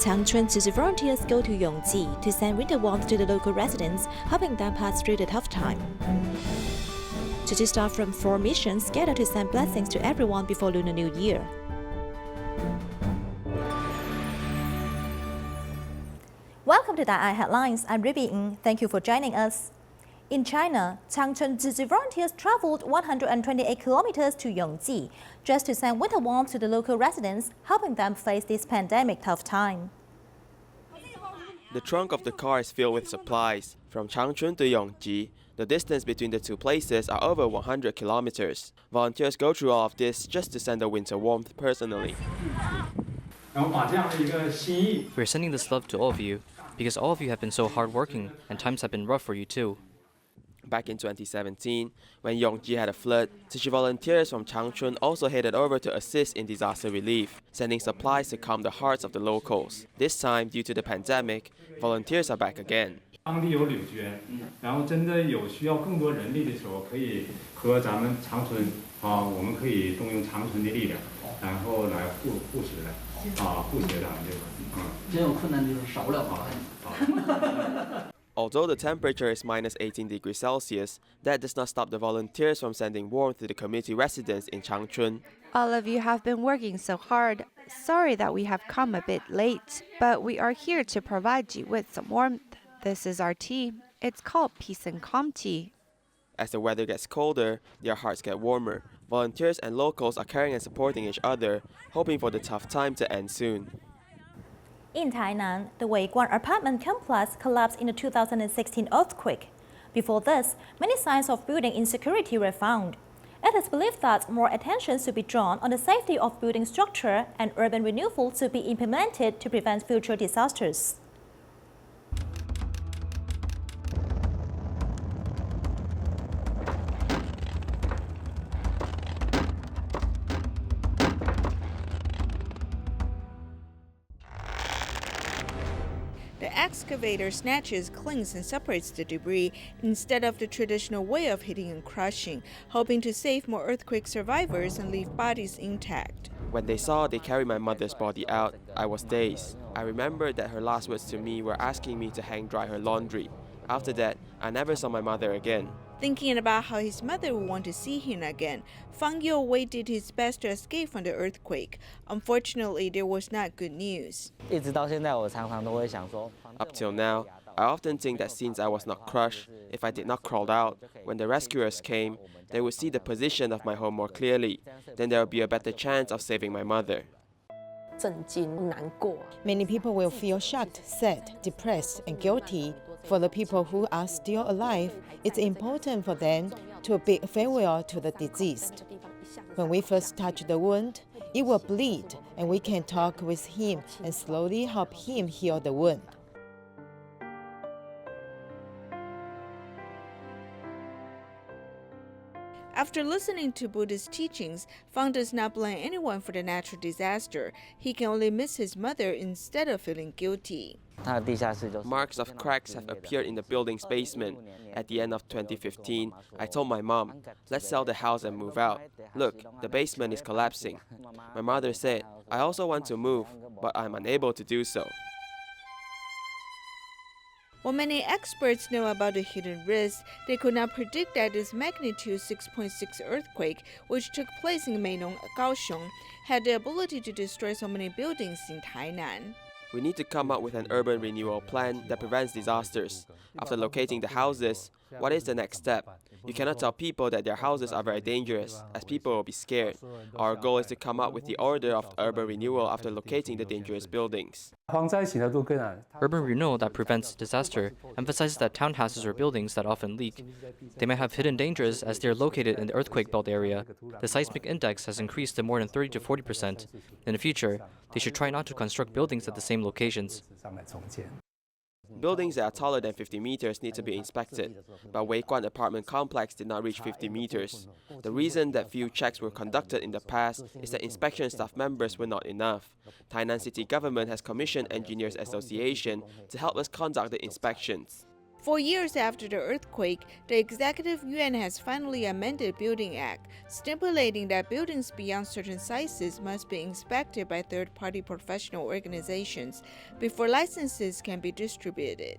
Changchun Tzu Chi volunteers go to Yongji to send winter warmth to the local residents, helping them pass through the tough time. Tzu Chi staff from 4 missions gather to send blessings to everyone before Lunar New Year. Welcome to Taiwan Headlines. I'm Ruby Ng. Thank you for joining us. In China, Changchun Tzu Chi volunteers traveled 128 kilometers to Yongji just to send winter warmth to the local residents, helping them face this pandemic tough time. The trunk of the car is filled with supplies. From Changchun to Yongji, the distance between the two places are over 100 kilometers. Volunteers go through all of this just to send the winter warmth personally. We're sending this love to all of you because all of you have been so hardworking and times have been rough for you too. Back in 2017, when Yongji had a flood, Tzu Chi volunteers from Changchun also headed over to assist in disaster relief, sending supplies to calm the hearts of the locals. This time, due to the pandemic, volunteers are back again. 当地有旅捐，然后真的有需要更多人力的时候，可以和咱们长春我们可以动用长春的力量，然后来护持咱们这个。真有困难就是少不了麻烦。Although the temperature is minus 18 degrees Celsius, that does not stop the volunteers from sending warmth to the community residents in Changchun. All of you have been working so hard. Sorry that we have come a bit late, but we are here to provide you with some warmth. This is our tea. It's called Peace and Calm Tea. As the weather gets colder, their hearts get warmer. Volunteers and locals are caring and supporting each other, hoping for the tough time to end soon. In Tainan, the Weiguan apartment complex collapsed in the 2016 earthquake. Before this, many signs of building insecurity were found. It is believed that more attention should be drawn on the safety of building structure and urban renewal should be implemented to prevent future disasters. The excavator snatches, cleans, and separates the debris instead of the traditional way of hitting and crushing, hoping to save more earthquake survivors and leave bodies intact. When they saw they carried my mother's body out, I was dazed. I remembered that her last words to me were asking me to hang dry her laundry. After that, I never saw my mother again. Thinking about how his mother would want to see him again, Fang Youwei did his best to escape from the earthquake. Unfortunately, there was not good news. Up till now, I often think that since I was not crushed, if I did not crawl out, when the rescuers came, they would see the position of my home more clearly. Then there would be a better chance of saving my mother. Many people will feel shocked, sad, depressed, and guilty. For the people who are still alive, it's important for them to bid farewell to the deceased. When we first touch the wound, it will bleed, and we can talk with him and slowly help him heal the wound. After listening to Buddhist teachings, Fang does not blame anyone for the natural disaster. He can only miss his mother instead of feeling guilty. Marks of cracks have appeared in the building's basement. At the end of 2015, I told my mom, let's sell the house and move out. Look, the basement is collapsing. My mother said, I also want to move, but I'm unable to do so. While many experts know about the hidden risks, they could not predict that this magnitude 6.6 earthquake, which took place in Meinong, Kaohsiung, had the ability to destroy so many buildings in Tainan. We need to come up with an urban renewal plan that prevents disasters. After locating the houses, what is the next step? You cannot tell people that their houses are very dangerous, as people will be scared. Our goal is to come up with the order of urban renewal after locating the dangerous buildings. Urban renewal that prevents disaster emphasizes that townhouses or buildings that often leak. They might have hidden dangers as they are located in the earthquake belt area. The seismic index has increased to more than 30 to 40%. In the future, they should try not to construct buildings at the same locations. Buildings that are taller than 50 meters need to be inspected, but Weiguan apartment complex did not reach 50 meters. The reason that few checks were conducted in the past is that inspection staff members were not enough. Tainan City government has commissioned Engineers Association to help us conduct the inspections. 4 years after the earthquake, the Executive Yuan has finally amended Building Act, stipulating that buildings beyond certain sizes must be inspected by third-party professional organizations before licenses can be distributed.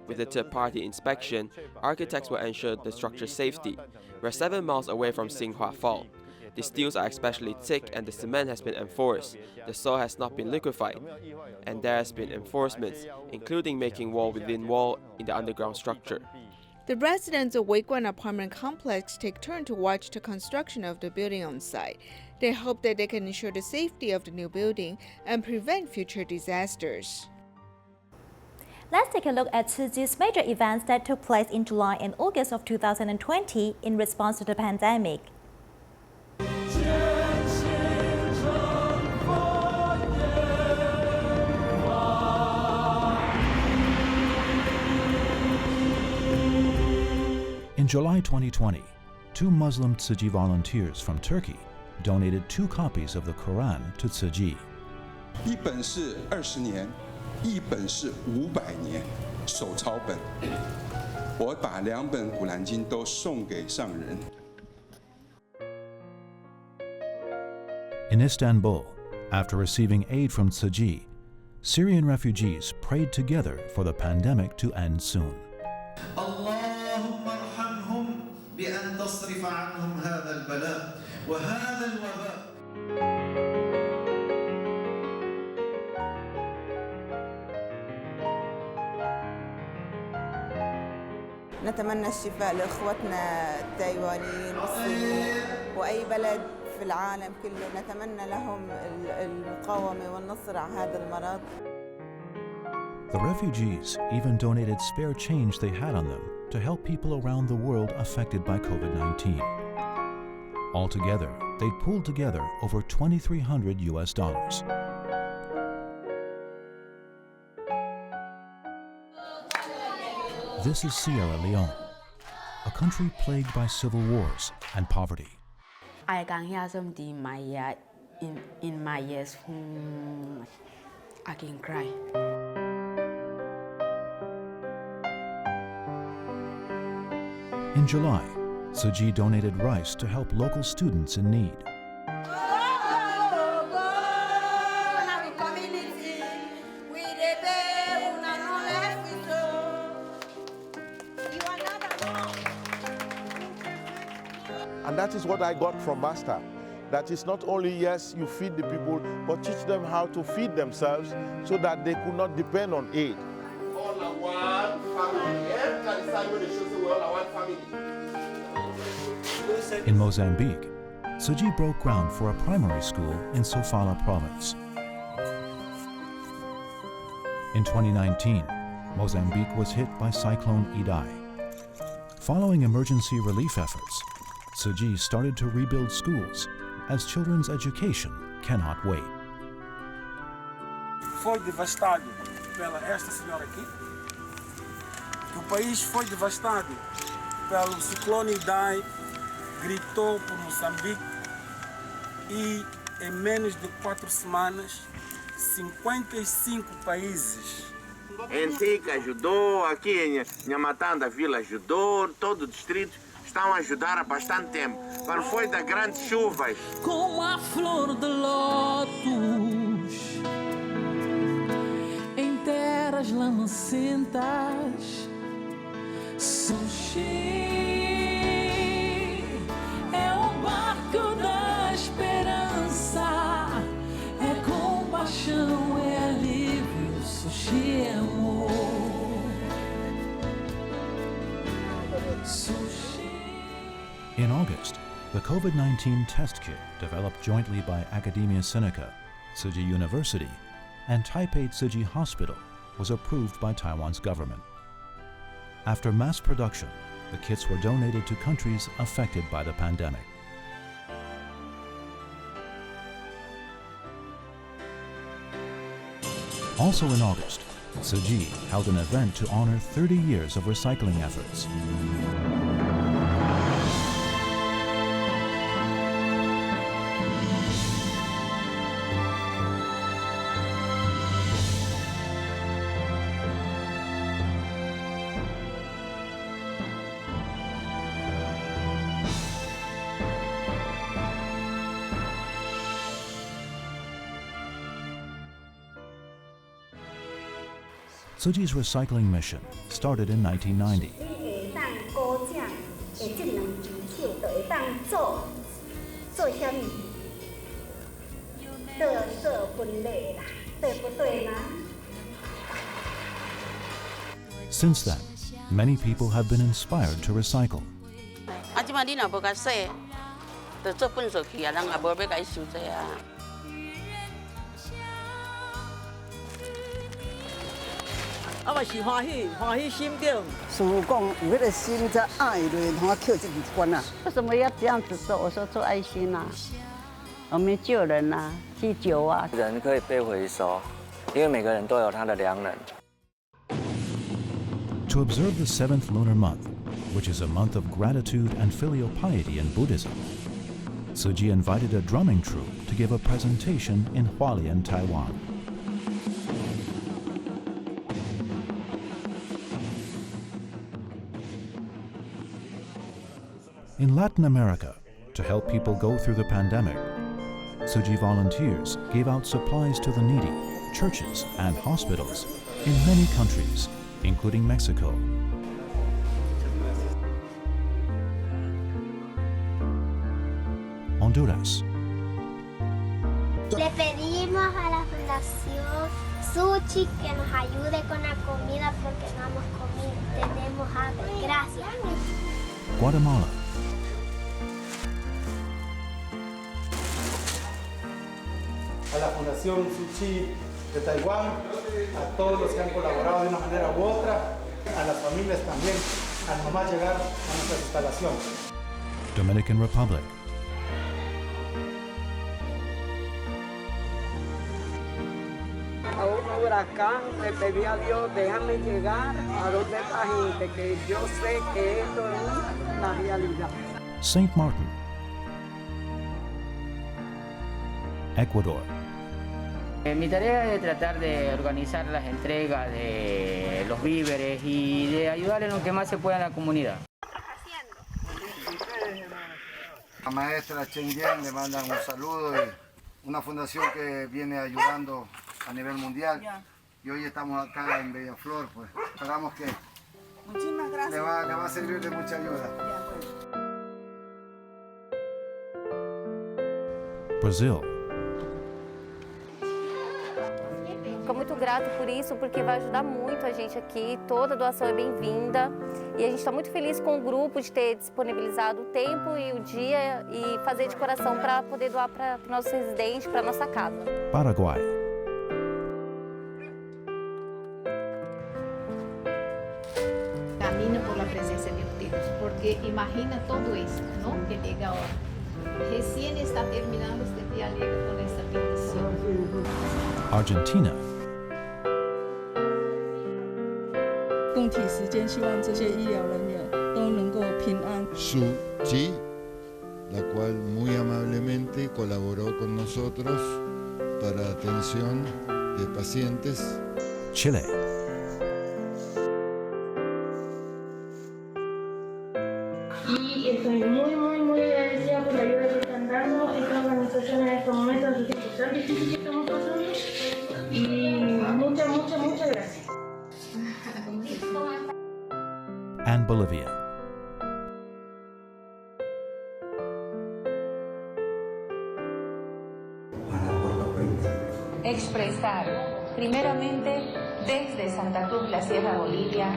With the third-party inspection, architects will ensure the structure's safety. We're 7 miles away from Xinhua Fault. The steels are especially thick and the cement has been enforced. The soil has not been liquefied. And there has been enforcements, including making wall within wall in the underground structure. The residents of Weiguan apartment complex take turn to watch the construction of the building on site. They hope that they can ensure the safety of the new building and prevent future disasters. Let's take a look at Tzu Chi's major events that took place in July and August of 2020 in response to the pandemic. In July 2020, 2 Muslim Tzu Chi volunteers from Turkey donated 2 copies of the Quran to Tzu Chi. 一本是20年，一本是500年，手抄本。我把2本《古兰经》都送给上人。 In Istanbul, after receiving aid from Tzu Chi, Syrian refugees prayed together for the pandemic to end soon. اللهم ارحمهم بأن تصرف عنهم هذا البلاء وهذا الوباء. نتمنى الشفاء لإخوتنا التايوانيين والصينيين وأي بلد في العالم كله نتمنى لهم المقاومة والنصر على هذا المرض. The refugees even donated spare change they had on them to help people around the world affected by COVID-19. Altogether, they pooled together over $2,300 US. This is Sierra Leone, a country plagued by civil wars and poverty. I can hear something in my ear, in my ears. I can cry. In July, Tzu Chi donated rice to help local students in need. And that is what I got from Master. That is not only, yes, you feed the people, but teach them how to feed themselves so that they could not depend on aid. All are one family. In Mozambique, Tzu Chi broke ground for a primary school in Sofala province. In 2019, Mozambique was hit by Cyclone Idai. Following emergency relief efforts, Tzu Chi started to rebuild schools as children's education cannot wait. Foi devastado pela esta senhora aqui. O país foi devastado pelo ciclone Idai, gritou por Moçambique e em menos de 4 semanas, 55 países. Antica ajudou, aqui em Nhamatanda, a vila ajudou, todo o distrito estão a ajudar há bastante tempo. Quando foi das grandes chuvas. Como a flor de lótus em terras lamacentas, Tzu Chi é o barco da esperança, é compaixão, é alívio, Tzu Chi é amor. In August, the COVID-19 test kit developed jointly by Academia Sinica, Tzu Chi University, and Taipei Tzu Chi Hospital was approved by Taiwan's government. After mass production, the kits were donated to countries affected by the pandemic. Also in August, Tzu Chi held an event to honor 30 years of recycling efforts. Tzu Chi's recycling mission started in 1990. Since then, many people have been inspired to recycle. To observe the 7th lunar month, which is a month of gratitude and filial piety in Buddhism, Tzu Chi invited a drumming troupe to give a presentation in Hualien, Taiwan. In Latin America, to help people go through the pandemic, Tzu Chi volunteers gave out supplies to the needy, churches and hospitals in many countries, including Mexico. Honduras. Le pedimos a la Fundación Tzu Chi que nos ayude con la comida porque no hemos comido, tenemos hambre. Gracias. Guatemala. A la Fundación Tzu Chi de Taiwán, a todos los que han colaborado de una manera u otra, a las familias también, al nomás llegar a nuestra instalación. Dominican Republic. A un huracán le pedí a Dios, déjame llegar a donde esta gente, que yo sé que esto es una realidad. Saint Martin. Ecuador. Mi tarea es tratar de organizar las entregas de los víveres y de ayudar en lo que más se pueda a la comunidad. La maestra Chen Yan le mandan un saludo y una fundación que viene ayudando a nivel mundial. Y hoy estamos acá en Bellaflor, pues esperamos que le va a servir de mucha ayuda. Brasil. Fico muito grato por isso, porque vai ajudar muito a gente aqui. Toda doação é bem-vinda. E a gente está muito feliz com o grupo de ter disponibilizado o tempo e o dia e fazer de coração para poder doar para o nosso residente, para a nossa casa. Paraguay. Camina por la presencia de ustedes, porque imagina todo esto, ¿no? Que llega ahora. Recién está terminando este día alegre con esta bendición. Argentina. 共体时间，希望这些医疗人员都能够平安。 Tzu Chi, la cual muy amablemente colaboró con nosotros para atención de pacientes. Chile. Y estoy muy agradecida por la ayuda que están dando esta organización en estos momentos, en los tiempos tan difíciles que estamos pasando. Y muchas gracias. And Bolivia. Expresar, primeramente, desde Santa Cruz, la Sierra Bolivia,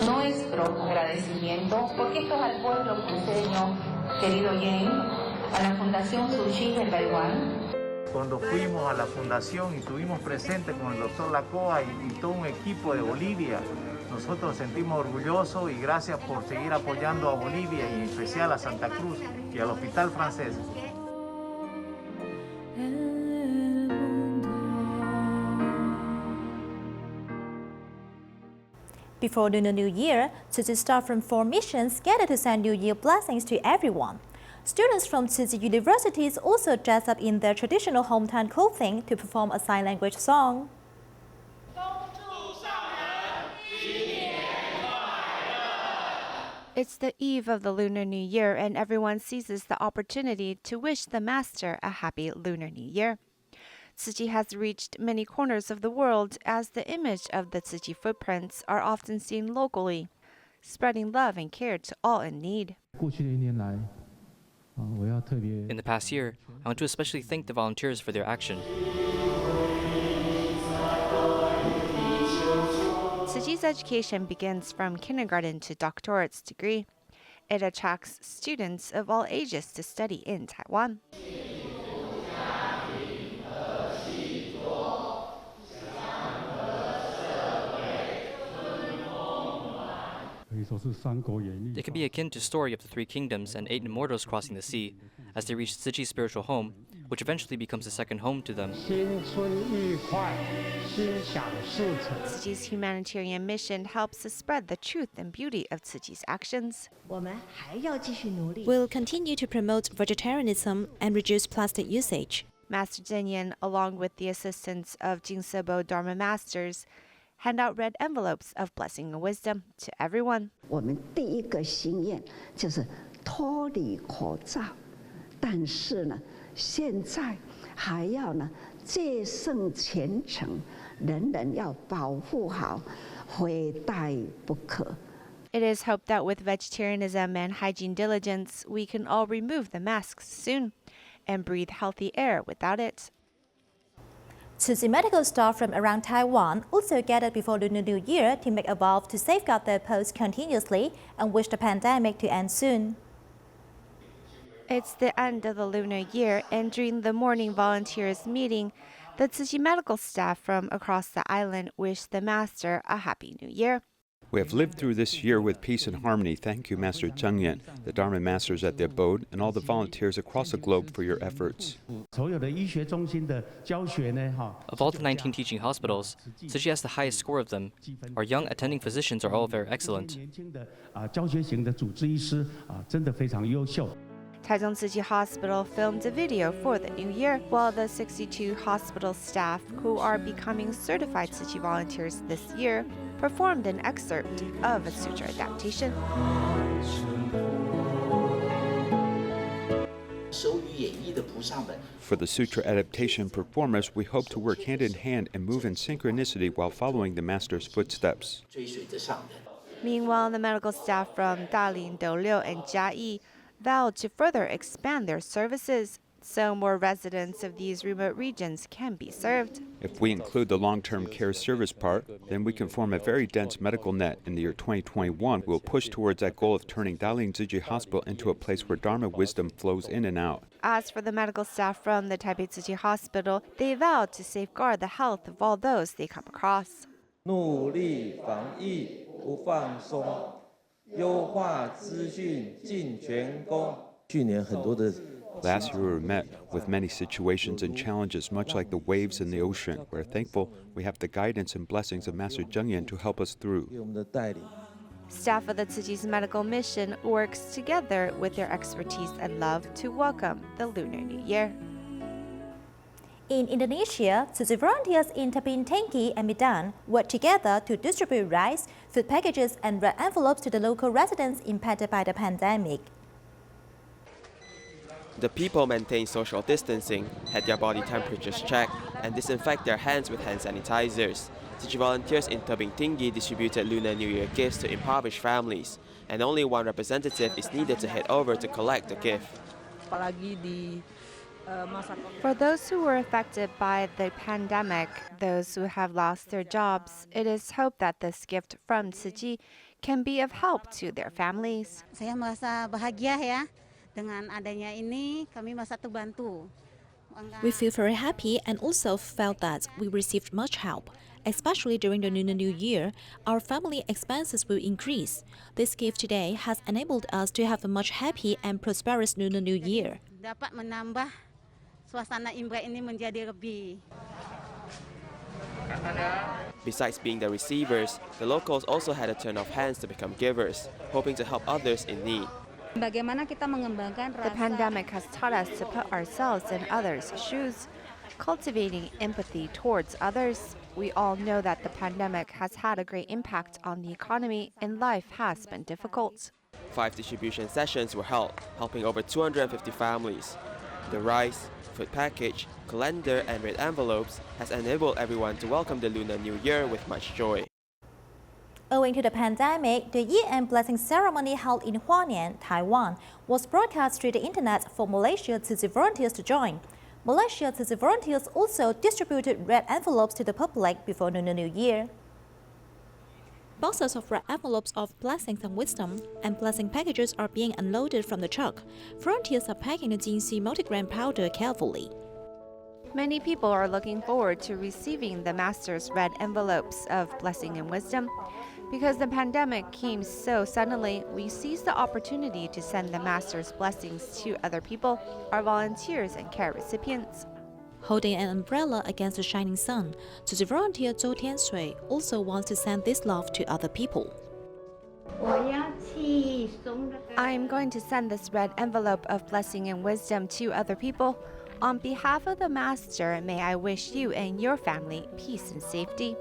nuestro agradecimiento, porque esto es al pueblo cruceño, querido Yen, a la Fundación Tzu Chi de Taiwán. Cuando fuimos a la fundación y estuvimos presentes con el doctor Lacoa y todo un equipo de Bolivia, nosotros nos sentimos orgullosos y gracias por seguir apoyando a Bolivia y en especial a Santa Cruz y al Hospital Francés. Before the New Year, Tzu Chi staff from 4 missions gathered to send New Year blessings to everyone. Students from Tzu Chi universities also dress up in their traditional hometown clothing to perform a sign language song. It's the eve of the Lunar New Year, and everyone seizes the opportunity to wish the Master a happy Lunar New Year. Tzu Chi has reached many corners of the world as the image of the Tzu Chi footprints are often seen locally, spreading love and care to all in need. In the past year, I want to especially thank the volunteers for their action. Tzu Chi's education begins from kindergarten to doctorate's degree. It attracts students of all ages to study in Taiwan. It can be akin to story of the three kingdoms and 8 immortals crossing the sea as they reach Tzu Chi's spiritual home, which eventually becomes a second home to them. Tzu Chi's humanitarian mission helps to spread the truth and beauty of Tzu Chi's actions. We'll continue to promote vegetarianism and reduce plastic usage. Master Zhenyan, along with the assistance of Jingsebo Dharma masters, hand out red envelopes of blessing and wisdom to everyone. 我们第一个心愿就是脱离口罩，但是呢，现在还要呢戒慎虔诚，人人要保护好，非戴不可。 It is hoped that with vegetarianism and hygiene diligence, we can all remove the masks soon and breathe healthy air without it. Tzu Chi medical staff from around Taiwan also gathered before Lunar New Year to make a vow to safeguard their posts continuously and wish the pandemic to end soon. It's the end of the lunar year, and during the morning volunteers meeting, the Tzu Chi medical staff from across the island wished the Master a Happy New Year. We have lived through this year with peace and harmony. Thank you, Master Zhengyan, the Dharma masters at the abode, and all the volunteers across the globe for your efforts. Of all the 19 teaching hospitals, Tzu Chi has the highest score of them. Our young attending physicians are all very excellent. Taichung Tzu Chi Hospital filmed a video for the new year, while the 62 hospital staff who are becoming certified Tzu Chi volunteers this year performed an excerpt of a sutra adaptation. For the sutra adaptation performers, we hope to work hand in hand and move in synchronicity while following the Master's footsteps. Meanwhile, the medical staff from Dalian, Douliu, and Jiayi vowed to further expand their services so more residents of these remote regions can be served. If we include the long-term care service part, then we can form a very dense medical net. In the year 2021, we'll push towards that goal of turning Dalian Tzu Chi Hospital into a place where Dharma wisdom flows in and out. As for the medical staff from the Taipei Tzu Chi Hospital, they vowed to safeguard the health of all those they come across. 努力防疫不放松，优化资讯尽全功。去年很多的 Last year we were met with many situations and challenges, much like the waves in the ocean. We're thankful we have the guidance and blessings of Master Zhengyan to help us through. Staff of the Tzu Chi's medical mission works together with their expertise and love to welcome the Lunar New Year. In Indonesia, Tzu Chi volunteers in Tebing Tinggi and Medan work together to distribute rice, food packages and red envelopes to the local residents impacted by the pandemic. The people maintain social distancing, had their body temperatures checked, and disinfect their hands with hand sanitizers. Tzu Chi volunteers in Tebing Tinggi distributed Lunar New Year gifts to impoverished families, and only one representative is needed to head over to collect the gift. For those who were affected by the pandemic, those who have lost their jobs, it is hoped that this gift from Tzu Chi can be of help to their families. Saya merasa bahagia ya. Dengan adanya ini, kami merasa terbantu. We feel very happy and also felt that we received much help. Especially during the Lunar New Year, our family expenses will increase. This gift today has enabled us to have a much happy and prosperous Lunar New Year. Dapat menambah suasana Imlek ini menjadi lebih. Besides being the receivers, the locals also had a turn of hands to become givers, hoping to help others in need. The pandemic has taught us to put ourselves in others' shoes, cultivating empathy towards others. We all know that the pandemic has had a great impact on the economy and life has been difficult. 5 distribution sessions were held, helping over 250 families. The rice, food package, calendar, and red envelopes has enabled everyone to welcome the Lunar New Year with much joy. Owing to the pandemic, the year-end blessing ceremony held in Hualien, Taiwan, was broadcast through the internet for Malaysia Tzu Chi volunteers to join. Malaysia Tzu Chi volunteers also distributed red envelopes to the public before Lunar New Year. Boxes of red envelopes of blessings and wisdom and blessing packages are being unloaded from the truck. Volunteers are packing the Yongji multigram powder carefully. Many people are looking forward to receiving the Master's red envelopes of blessing and wisdom. Because the pandemic came so suddenly, we seized the opportunity to send the Master's blessings to other people, our volunteers and care recipients. Holding an umbrella against the shining sun, Tzu Chi volunteer Zhou Tianshui also wants to send this love to other people. I am going to send this red envelope of blessing and wisdom to other people. On behalf of the Master, may I wish you and your family peace and safety.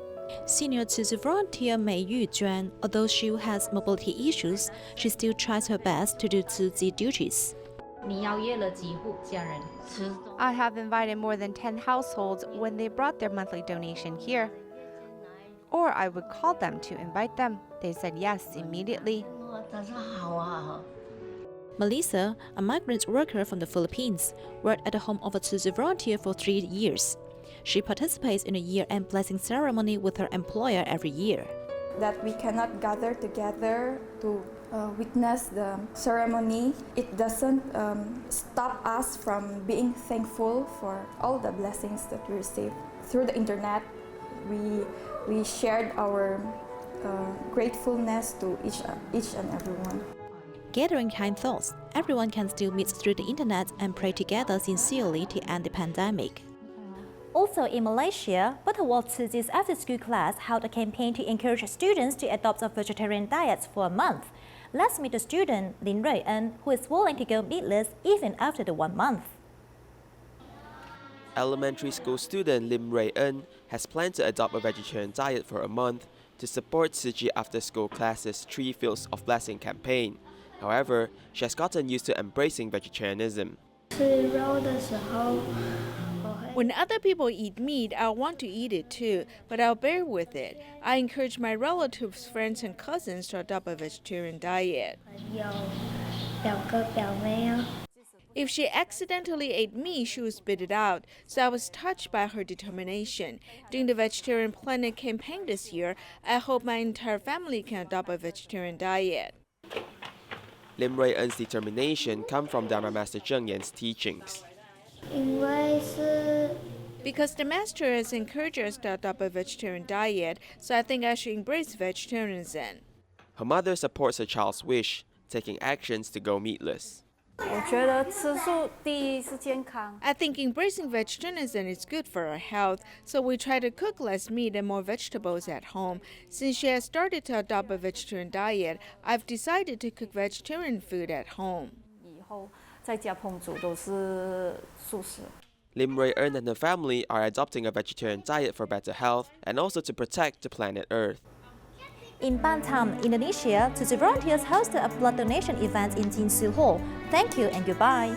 Senior Tzu Chi volunteer Mei Yujuan, although she has mobility issues, she still tries her best to do Tzu Chi duties. I have invited more than 10 households when they brought their monthly donation here. Or I would call them to invite them. They said yes immediately. Melissa, a migrant worker from the Philippines, worked at the home of a Tzu Chi volunteer for 3 years. She participates in a year-end blessing ceremony with her employer every year. That we cannot gather together to witness the ceremony, it doesn't stop us from being thankful for all the blessings that we received. Through the internet, we shared our gratefulness to each and everyone. Gathering kind thoughts, everyone can still meet through the internet and pray together sincerely to end the pandemic. Also in Malaysia, Butterworth Tzu Chi's after-school class held a campaign to encourage students to adopt a vegetarian diet for a month. Let's meet the student, Lin Rui-en, who is willing to go meatless even after the 1 month. Elementary school student Lim Rui-en has planned to adopt a vegetarian diet for a month to support Tzu Chi after-school classes' 3 Fields of Blessing campaign. However, she has gotten used to embracing vegetarianism. When other people eat meat, I want to eat it too, but I'll bear with it. I encourage my relatives, friends, and cousins to adopt a vegetarian diet. If she accidentally ate meat, she would spit it out, so I was touched by her determination. During the Vegetarian Planet campaign this year, I hope my entire family can adopt a vegetarian diet. Lim Rui-en's determination comes from Dharma Master Zheng Yan's teachings. Because the Master has encouraged us to adopt a vegetarian diet, so I think I should embrace vegetarianism. Her mother supports her child's wish, taking actions to go meatless. I think embracing vegetarianism is good for our health, so we try to cook less meat and more vegetables at home. Since she has started to adopt a vegetarian diet, I've decided to cook vegetarian food at home. Lim Rui-en and her family are adopting a vegetarian diet for better health and also to protect the planet Earth. In Batam, Indonesia, Tzu Chi volunteers hosted a blood donation event in Jinsu Hall. Thank you and goodbye.